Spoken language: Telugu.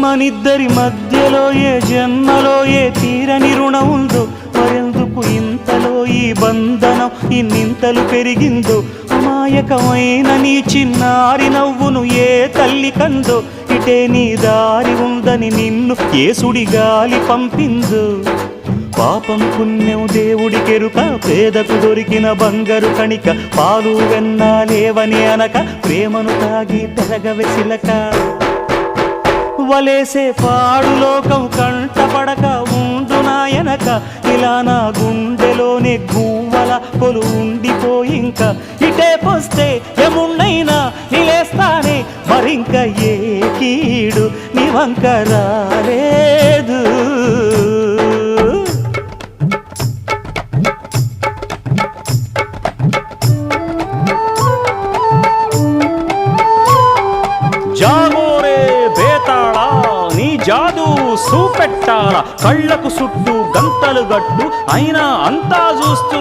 మనిద్దరి మధ్యలో ఏ జన్మలో ఏ తీరని రుణం ఉందో, మరెందుకు ఇంతలో ఈ బంధనం ఇన్నింతలు పెరిగిందో. అమాయకమైన నీ చిన్నారి నవ్వును ఏ తల్లి కందో, ఇటే నీ దారి ఉందని నిన్ను ఏ సుడి గాలి పంపిందో. పాపం పుణ్యం దేవుడికెరుక, పేదకు దొరికిన బంగారు కణిక, పాలు వెన్నాలేవని అనక ప్రేమను తాగి పెరగవెసిలక. వలేసే పాడు లోకం కంటపడక ఉండు నాయనక, ఇలా నా గుండెలోనే గువ్వల కొలు ఉండిపోయింక. ఇటే పోస్తే ఎమున్నైనా నిలేస్తానే, మరింక ఏ కీడు నీ వంక రాలేదు. జాగోరే బేతాళా, నీ జాదు సూపెట్టాల, కళ్ళకు సుట్టు గంతలు గట్టు అయినా అంతా చూస్తు